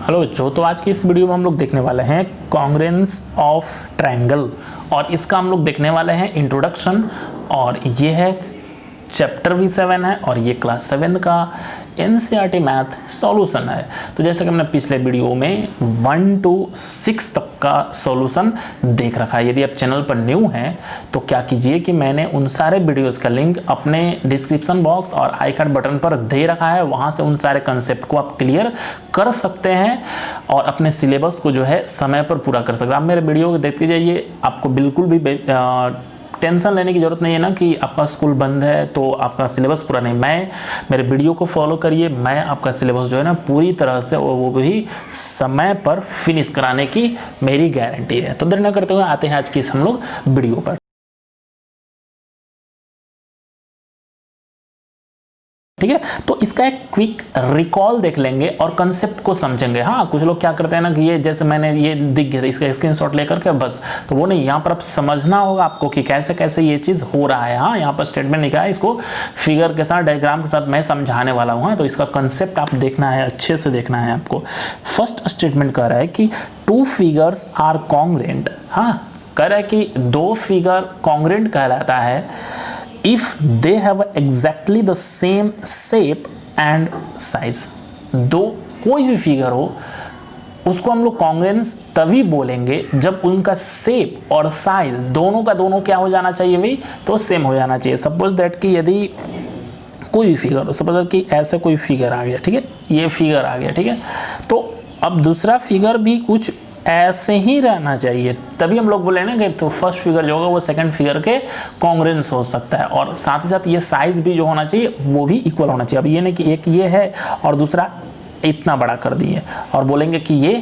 Hello बच्चों, तो आज की इस वीडियो में हम लोग देखने वाले हैं कॉन्ग्रुएंस ऑफ ट्रायंगल और इसका हम लोग देखने वाले हैं इंट्रोडक्शन। और ये है चैप्टर भी 7 है और ये क्लास 7 का एनसीईआरटी मैथ सॉल्यूशन है। तो जैसे कि हमने पिछले वीडियो में 1 to 6 तक का सॉल्यूशन देख रखा है। यदि आप चैनल पर न्यू हैं तो क्या कीजिए कि मैंने उन सारे वीडियोस का लिंक अपने डिस्क्रिप्शन बॉक्स और आई कार्ड बटन पर दे रखा है, वहां से उन सारे कंसेप्ट को आप क्लियर कर सकते हैं और अपने सिलेबस को जो है समय पर पूरा कर सकते हैं। आप मेरे वीडियो को देखते जाइए, आपको बिल्कुल भी टेंशन लेने की जरूरत नहीं है ना कि आपका स्कूल बंद है तो आपका सिलेबस पूरा नहीं। मेरे वीडियो को फॉलो करिए, मैं आपका सिलेबस जो है ना पूरी तरह से और वो भी समय पर फिनिश कराने की मेरी गारंटी है। तो देर न करते हुए आते हैं आज की इस हम लोग वीडियो पर। ठीक है, तो इसका एक क्विक रिकॉल देख लेंगे और कंसेप्ट को समझेंगे। हाँ, कुछ लोग क्या करते हैं ना कि ये जैसे मैंने ये दिख गया इसका स्क्रीनशॉट लेकर के बस, तो वो नहीं, यहाँ पर आप समझना होगा आपको कि कैसे कैसे ये चीज़ हो रहा है। हाँ, यहाँ पर स्टेटमेंट लिखा है, इसको फिगर के साथ डायग्राम के साथ मैं समझाने वाला हूँ। तो इसका कंसेप्ट आप देखना है, अच्छे से देखना है आपको। फर्स्ट स्टेटमेंट कह रहा है कि 2 फिगर्स आर कॉन्ग्रुएंट। हाँ, कह रहा है कि 2 फिगर कॉन्ग्रुएंट कहलाता है if they have exactly the same shape and size। दो कोई भी फिगर हो उसको हम लोग कॉन्ग्रुएंस तभी बोलेंगे जब उनका शेप और साइज दोनों का दोनों क्या हो जाना चाहिए भाई, तो सेम हो जाना चाहिए। सपोज दैट कि यदि कोई भी फिगर हो, सपोज दैट कि ऐसे कोई फिगर आ गया, ठीक है, ये फिगर आ गया, ठीक है, तो अब दूसरा फिगर भी कुछ ऐसे ही रहना चाहिए, तभी हम लोग बोले ना कि तो फर्स्ट फिगर जो होगा वो सेकंड फिगर के कॉन्ग्रुएंस हो सकता है। और साथ ही साथ ये साइज भी जो होना चाहिए वो भी इक्वल होना चाहिए। अब ये नहीं कि एक ये है और दूसरा इतना बड़ा कर दिए और बोलेंगे कि ये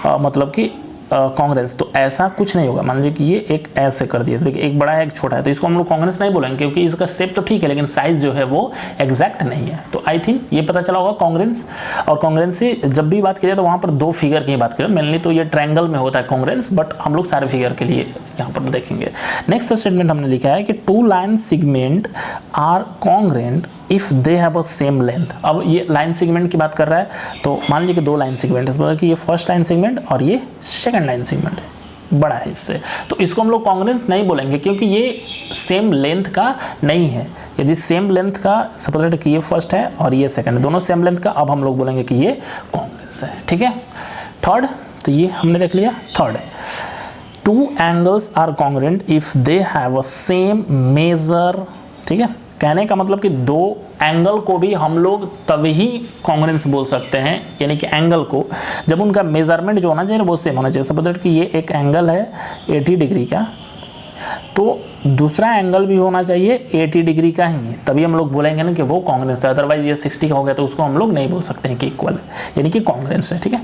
मतलब कि कॉन्ग्रुएंस, तो ऐसा कुछ नहीं होगा। मान लीजिए कि ये एक ऐसे कर दिया, तो एक बड़ा है एक छोटा है, तो इसको हम लोग कॉन्ग्रुएंस नहीं बोलेंगे क्योंकि इसका शेप तो ठीक है लेकिन साइज जो है वो एग्जैक्ट नहीं है। तो आई थिंक ये पता चला होगा कॉन्ग्रुएंस। और कॉन्ग्रुएंसी जब भी बात की जाए तो वहाँ पर 2 फिगर की बात करें, मेनली तो ये ट्रायंगल में होता है कॉन्ग्रुएंस, बट हम लोग सारे फिगर के लिए यहाँ पर देखेंगे। नेक्स्ट स्टेटमेंट हमने लिखा है कि 2 line segment are congruent if they have a same length. अब ये लाइन सेगमेंट की बात कर रहा है, तो मान लीजिए कि 2 लाइन सेगमेंट है, मतलब कि ये फर्स्ट लाइन सेगमेंट और ये सेकंड लाइन सेगमेंट है, बड़ा है इससे, तो इसको हम लोग कॉन्ग्रुएंस नहीं बोलेंगे क्योंकि ये सेम लेंथ का नहीं है। यदि सेम लेंथ का, सपोज कि ये फर्स्ट है और ये सेकंड है, दोनों सेम लेंथ का, अब हम लोग बोलेंगे कि ये कॉन्ग्रुएंस है। ठीक है, थर्ड, तो ये हमने देख लिया। Third, 2 angles are congruent if they have a same measure. ठीक है, कहने का मतलब कि 2 एंगल को भी हम लोग तभी कॉन्ग्रुएंस बोल सकते हैं, यानी कि एंगल को जब उनका मेजरमेंट जो होना चाहिए वो सेम होना चाहिए। सपोज कि ये एक एंगल है 80 डिग्री का, तो दूसरा एंगल भी होना चाहिए 80 डिग्री का ही, तभी हम लोग बोलेंगे ना कि वो कॉन्ग्रुएंस है। अदरवाइज ये 60 का हो गया तो उसको हम लोग नहीं बोल सकते हैं कि इक्वल है, यानी कि कॉन्ग्रुएंस है। ठीक है,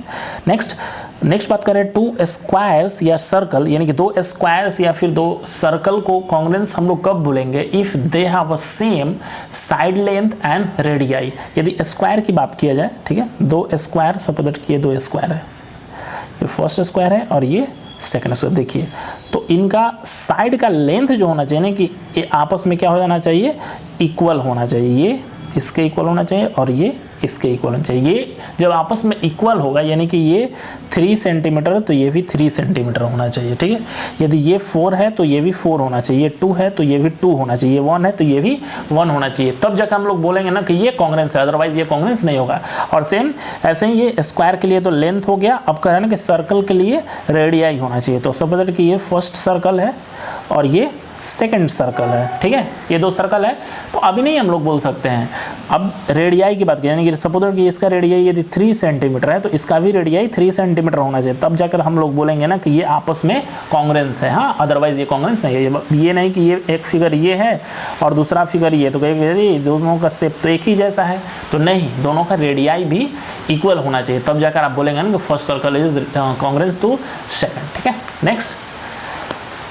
नेक्स्ट बात करें 2 स्क्वायर्स या सर्कल, यानी कि 2 स्क्वायर्स या फिर 2 सर्कल को कॉन्ग्रुएंस हम लोग कब बोलेंगे, if they have a same side length and radii. यदि स्क्वायर की बात किया जाए, ठीक है, 2 स्क्वायर, सपोज कि ये 2 स्क्वायर है, ये फर्स्ट स्क्वायर है और ये सेकंड स्क्वायर, देखिए तो इनका साइड का लेंथ जो होना चाहिए ना कि ये आपस में क्या हो जाना चाहिए, इक्वल होना चाहिए। ये इसके इक्वल होना चाहिए और ये इसके इक्वल होना चाहिए। ये जब आपस में इक्वल होगा यानी कि ये 3 सेंटीमीटर तो ये भी 3 सेंटीमीटर होना चाहिए। ठीक है, यदि ये 4 है तो ये भी 4 होना चाहिए, ये 2 है तो ये भी 2 होना चाहिए, 1 है तो ये भी 1 होना चाहिए, तब जाकर हम लोग बोलेंगे ना कि ये कॉन्ग्रुएंस है, अदरवाइज ये कॉन्ग्रुएंस नहीं होगा। और सेम ऐसे ही ये स्क्वायर के लिए तो लेंथ हो गया, अब कह रहे हैं ना कि सर्कल के लिए रेडियाई होना चाहिए। तो सपोज कि ये फर्स्ट सर्कल है और ये सेकंड सर्कल है, ठीक है, ये 2 सर्कल है, तो अभी नहीं हम लोग बोल सकते हैं। अब रेडियाई की बात करें, यानी कि सपोज कि इसका रेडियाई यदि 3 सेंटीमीटर है तो इसका भी रेडियाई 3 सेंटीमीटर होना चाहिए, तब जाकर हम लोग बोलेंगे ना कि ये आपस में कॉन्ग्रुएंस है। हाँ, अदरवाइज ये कॉन्ग्रुएंस नहीं है। ये नहीं कि ये एक फिगर ये है और दूसरा फिगर ये, तो कहेंगे दोनों का शेप तो एक ही जैसा है, तो नहीं, दोनों का रेडियाई भी इक्वल होना चाहिए, तब जाकर आप बोलेंगे ना कि first circle is congruence to second. ठीक है,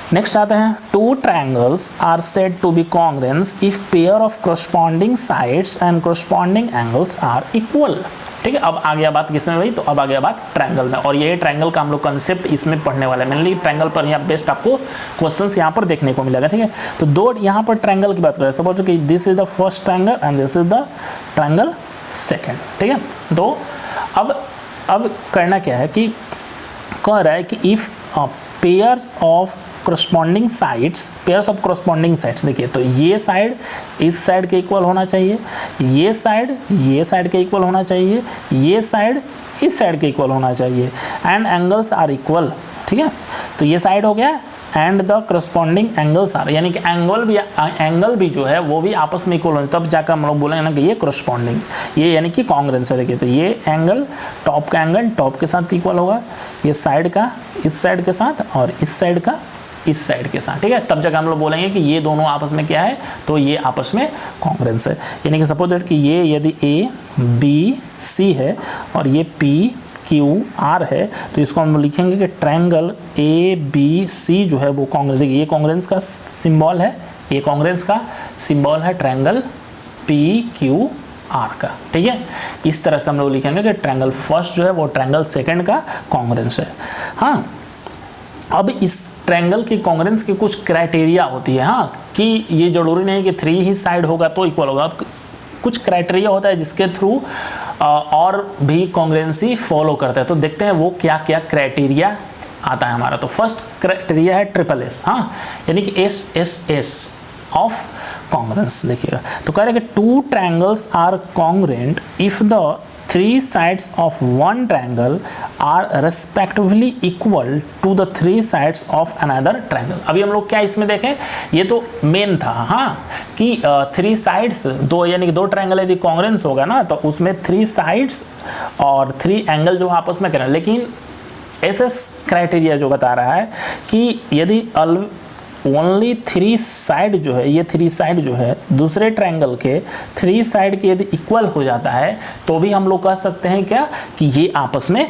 नेक्स्ट आते हैं 2 triangles are said to be congruence if pair of corresponding sides and corresponding angles are equal. ठीक है, अब आ गया बात किसमें भाई, तो अब आ गया बात ट्रायंगल में, और ये ट्रायंगल का हम लोग कंसेप्ट इसमें पढ़ने वाले हैं। मेनली ट्रायंगल पर यहाँ बेस्ट आपको क्वेश्चंस यहाँ पर देखने को मिलेगा। ठीक है, तो 2 यहाँ पर ट्रायंगल की बात करें, सपोज कि this is the first triangle and this is the triangle second. ठीक है, तो अब अब करना क्या है कि कह रहा है कि if pairs of corresponding sides, pairs of corresponding sides, देखिए तो ये साइड इस साइड के इक्वल होना चाहिए, ये साइड के इक्वल होना चाहिए, ये साइड इस साइड के इक्वल होना चाहिए, एंड एंगल्स आर इक्वल, ठीक है। तो ये साइड हो गया and the corresponding angles are, यानी कि एंगल भी जो है वो भी आपस में इक्वल होने, तब जाकर हम लोग बोलेंगे ना कि ये करस्पॉन्डिंग, ये यानी कि कॉन्ग्रेंस है। देखिए तो ये एंगल टॉप का एंगल टॉप के साथ इक्वल होगा, ये साइड का इस साइड के साथ और इस साइड का इस साइड के साथ, ठीक है। तब जाकर हम लोग बोलेंगे कि ये दोनों आपस में क्या है, तो ये आपस में कॉन्ग्रेंस है। यानी कि सपोज दैट कि ये यदि ए बी सी है और ये पी क्यू आर है, तो इसको हम लिखेंगे कि ट्रायंगल ए बी सी जो है वो कॉन्ग्रेंस, देखिए ये कॉन्ग्रेंस का सिंबल है, ये कॉन्ग्रेंस का सिंबल है ट्रायंगल पी क्यू आर का, ठीक है। इस तरह से हम लोग लिखेंगे कि ट्रायंगल फर्स्ट जो है वो ट्रायंगल सेकंड का कॉन्ग्रेंस है। हाँ, अब इस ट्रायंगल की कॉन्ग्रेंस की कुछ क्राइटेरिया होती है, हाँ, कि ये जरूरी नहीं कि 3 ही साइड होगा तो इक्वल होगा, कुछ क्राइटेरिया होता है जिसके थ्रू और भी कॉन्ग्रेंसी फॉलो करता है। तो देखते हैं वो क्या क्या क्राइटेरिया आता है हमारा। तो फर्स्ट क्राइटेरिया है ट्रिपल एस, हाँ, यानी कि S S S of congruence. देखिएगा तो कह रहे हैं कि 2 triangles are congruent if the 3 sides of one triangle are respectively equal to the 3 sides of another triangle। अभी हम लोग क्या इसमें देखें, ये तो मेन था, हाँ, कि 3 sides दो, यानी कि 2 ट्रायंगल यदि कॉन्ग्रेंस होगा ना तो उसमें 3 sides और 3 एंगल जो आपस में करें, लेकिन एसएस क्राइटेरिया जो बता रहा है कि यदि ओनली 3 साइड जो है, ये 3 साइड जो है दूसरे ट्रायंगल के 3 साइड के यदि इक्वल हो जाता है तो भी हम लोग कह सकते हैं क्या कि ये आपस में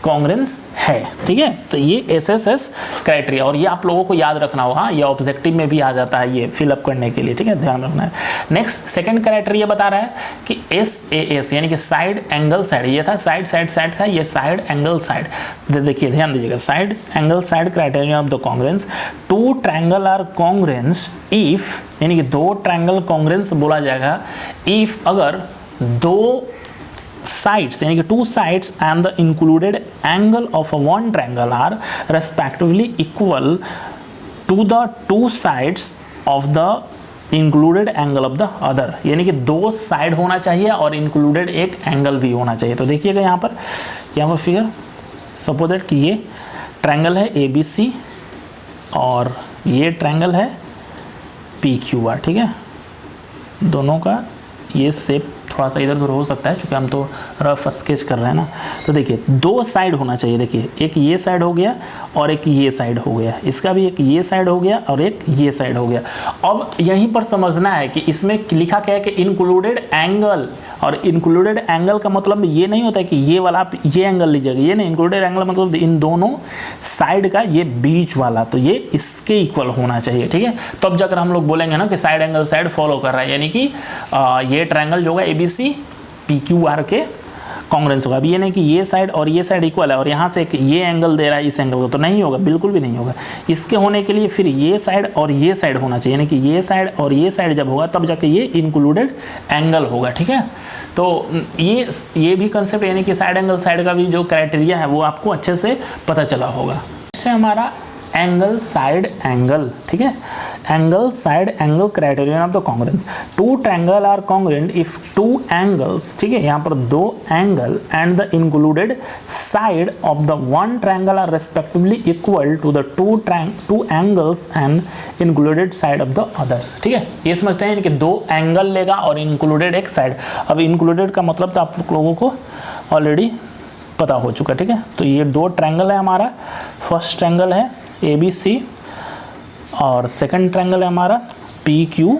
कॉन्ग्रेंस है, ठीक है। तो ये एसएसएस क्राइटेरिया, और ये आप लोगों को याद रखना होगा, ये ऑब्जेक्टिव में भी आ जाता है ये फिलअप करने के लिए, ठीक है, ध्यान रखना है। नेक्स्ट सेकंड क्राइटेरिया बता रहा है कि एस यानी कि साइड एंगल साइड, ये था साइड साइड साइड था, ये साइड एंगल साइड। देखिए ध्यान दीजिएगा, side angle side criteria of the congruence, 2 triangle are congruence if, यानी कि 2 ट्रायंगल कॉन्ग्रेंस बोला जाएगा इफ अगर 2 sides यानी कि 2 sides and the included angle of one triangle are respectively equal to the 2 sides of the included angle of the other, यानी कि 2 side होना चाहिए और इंक्लूडेड एक एंगल भी होना चाहिए। तो देखिएगा यहाँ पर फिगर, सपोज दैट कि ये ट्रायंगल है ए बी सी और ये ट्रायंगल है पी क्यू आर, ठीक है। दोनों का ये शेप थोड़ा सा इधर उधर हो सकता है क्योंकि हम तो रफ स्केच कर रहे हैं ना। तो देखिए 2 साइड होना चाहिए, देखिए एक ये साइड हो गया और एक ये साइड हो गया, इसका भी एक ये साइड हो गया और एक ये साइड हो गया। अब यहीं पर समझना है कि इसमें लिखा क्या है कि इंक्लूडेड एंगल, और इंक्लूडेड एंगल का मतलब ये नहीं होता है कि ये वाला आप ये एंगल लीजिएगा, ये नहीं, इंक्लूडेड एंगल मतलब इन दोनों साइड का ये बीच वाला, तो ये इसके इक्वल होना चाहिए, ठीक है। तो अब जाकर हम लोग बोलेंगे ना कि साइड एंगल साइड फॉलो कर रहा है, यानी कि ये ट्रायंगल जो होगा एबीसी पी क्यू आर के कॉन्ग्रेंस होगा। अब ये नहीं कि ये साइड और ये साइड इक्वल है और यहाँ से ये एंगल दे रहा है इस एंगल को, तो नहीं होगा, बिल्कुल भी नहीं होगा। इसके होने के लिए फिर ये साइड और ये साइड होना चाहिए, यानी कि ये साइड और ये साइड जब होगा तब जाके ये इंक्लूडेड एंगल होगा, ठीक है। तो ये भी कंसेप्ट, यानी कि साइड एंगल साइड का भी जो क्राइटेरिया है वो आपको अच्छे से पता चला होगा। नेक्स्ट है हमारा एंगल साइड एंगल, ठीक है, angle side angle criterion of the congruence. 2 triangle are congruent if 2 angles, ठीक है, यहाँ पर 2 angle and the included side of the 1 triangle are respectively equal to the 2 angles and included side of the others, ठीक है। ये समझते हैं कि 2 एंगल लेगा और इंक्लूडेड एक साइड। अब इंक्लूडेड का मतलब तो आप लोगों को ऑलरेडी पता हो चुका, ठीक है। तो ये 2 ट्रायंगल है हमारा, फर्स्ट ट्रायंगल है ए बी सी और सेकंड ट्रायंगल है हमारा पी क्यू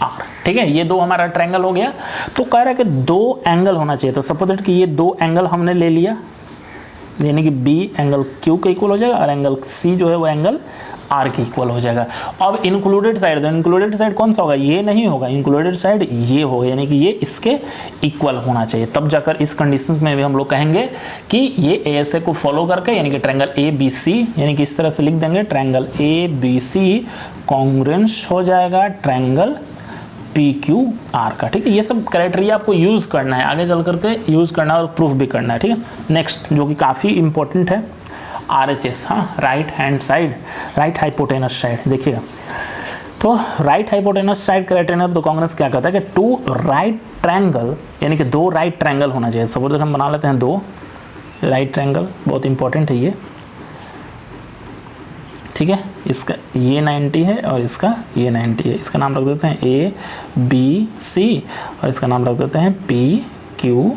आर, ठीक है। ये 2 हमारा ट्रायंगल हो गया। तो कह रहा है कि 2 एंगल होना चाहिए, तो सपोज दैट कि ये 2 एंगल हमने ले लिया, यानी कि बी एंगल क्यू के इक्वल हो जाएगा और एंगल सी जो है वो एंगल आर के इक्वल हो जाएगा। अब इंक्लूडेड साइड, तो इंक्लूडेड साइड कौन सा होगा, ये नहीं होगा, इंक्लूडेड साइड ये होगा, यानी कि ये इसके इक्वल होना चाहिए। तब जाकर इस कंडीशंस में भी हम लोग कहेंगे कि ये एएसए को फॉलो करके, यानी कि ट्रायंगल ए बी सी, यानी कि इस तरह से लिख देंगे triangle A B C congruence हो जाएगा ट्रायंगल PQR का, ठीक है। ये सब क्राइटेरिया आपको यूज़ करना है, आगे चल करके यूज़ करना है और प्रूफ भी करना है, ठीक है। नेक्स्ट जो कि काफ़ी इंपॉर्टेंट है, RHS, हाँ, right hand side, right hypotenuse side. देखिएगा, तो राइट हाइपोटेनस साइड क्राइटेरिया तो कांग्रेस क्या कहता है कि 2 राइट ट्रायंगल, यानी कि 2 राइट ट्रायंगल होना चाहिए। सपोज हम बना लेते हैं 2 राइट ट्रायंगल, बहुत इंपॉर्टेंट है ये, ठीक है। इसका ये 90 है और इसका ये 90 है। इसका नाम रख देते हैं ABC और इसका नाम रख देते हैं PQR,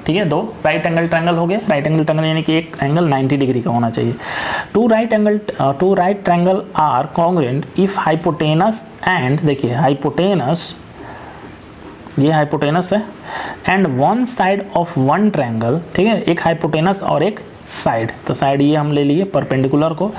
ठीक है। 2 राइट एंगल ट्रायंगल हो गया। राइट एंगल ट्रायंगल यानी कि एक एंगल 90 डिग्री का होना चाहिए। 2 right triangle are congruent if hypotenuse and, देखिए हाइपोटेनस, ये हाइपोटेनस है, and one side of one triangle, ठीक है, एक हाइपोटेनस और एक साइड, तो साइड ये हम ले लिए परपेंडिकुलर को,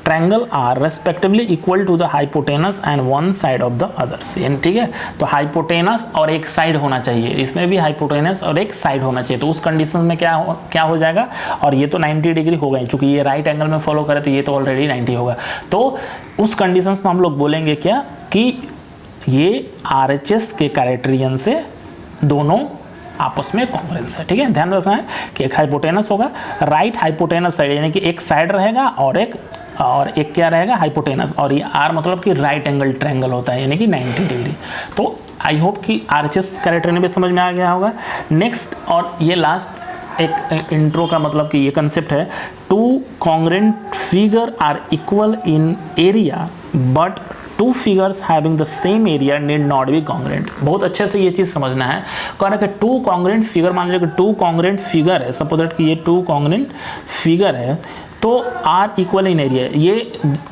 triangle are respectively equal to the hypotenuse and one side of the others, यानी ठीक है। तो हाइपोटेनस और एक साइड होना चाहिए, इसमें भी हाइपोटेनस और एक साइड होना चाहिए। तो उस कंडीशन में क्या हो जाएगा, और ये तो 90 डिग्री हो गई, चूंकि ये राइट एंगल में फॉलो करे तो ये तो ऑलरेडी 90 होगा। तो उस कंडीशन में हम लोग बोलेंगे क्या कि ये RHS के क्राइटेरियन से दोनों आपस में कॉन्ग्रुएंस है, ठीक है। ध्यान रखना है कि एक हाइपोटेनस होगा, राइट हाइपोटेनस साइड, यानी कि एक साइड रहेगा और एक क्या रहेगा, हाइपोटेनस, और ये R मतलब कि राइट एंगल ट्रायंगल होता है, यानी कि 90 डिग्री। तो आई होप कि RHS क्राइटेरिया भी समझ में आ गया होगा। नेक्स्ट और ये लास्ट एक इंट्रो का मतलब कि ये कंसेप्ट है, 2 congruent figure are equal in area but 2 figures having the same area need not be congruent. बहुत अच्छे से ये चीज़ समझना है। कहना कि 2 कॉन्ग्रुएंट फिगर, मान लीजिए कि 2 कॉन्ग्रुएंट फिगर है, सपोज दैट कि ये 2 कॉन्ग्रुएंट फिगर है, तो आर इक्वल इन एरिया,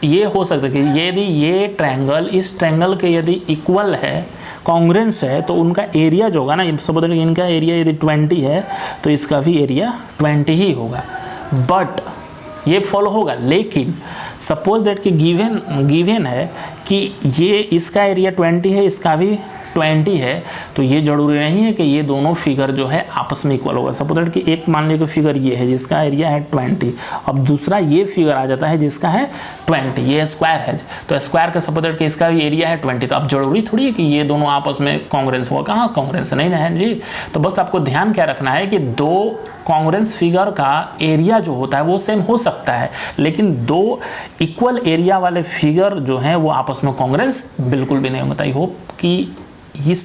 ये हो सकता है कि यदि ये ट्रायंगल इस ट्रायंगल के यदि इक्वल है, कॉन्ग्रुएंस है, तो उनका एरिया जो होगा ना, सपोज दैट इनका एरिया यदि 20 है तो इसका भी एरिया 20 ही होगा, बट ये फॉलो होगा। लेकिन सपोज दैट कि गिवन है कि ये इसका एरिया 20 है, इसका भी 20 है, तो ये जरूरी नहीं है कि ये दोनों फिगर जो है आपस में इक्वल होगा। सपोज दैट कि एक मान लीजिए कि फिगर ये है जिसका एरिया है 20, अब दूसरा ये फिगर आ जाता है जिसका है 20, ये स्क्वायर है, तो स्क्वायर का सपोज दैट कि इसका भी एरिया है 20, तो अब जरूरी थोड़ी है कि ये दोनों आपस में कॉन्ग्रुएंस होगा। कहाँ कॉन्ग्रुएंस नहीं है जी। तो बस आपको ध्यान क्या रखना है कि 2 कॉन्ग्रुएंस फिगर का एरिया जो होता है वो सेम हो सकता है, लेकिन 2 इक्वल एरिया वाले फिगर जो हैं वो आपस में कॉन्ग्रुएंस बिल्कुल भी नहीं होता। आई होप कि इस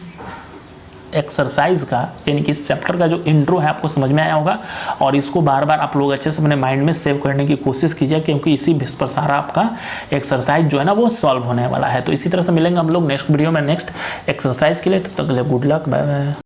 एक्सरसाइज का, यानी कि इस चैप्टर का जो इंट्रो है आपको समझ में आया होगा, और इसको बार बार आप लोग अच्छे से अपने माइंड में सेव करने की कोशिश कीजिए, क्योंकि इसी बेस पर सारा आपका एक्सरसाइज जो है ना वो सॉल्व होने वाला है। तो इसी तरह से मिलेंगे हम लोग नेक्स्ट वीडियो में नेक्स्ट एक्सरसाइज के लिए। तब तक के लिए गुड लक, बाय बाय।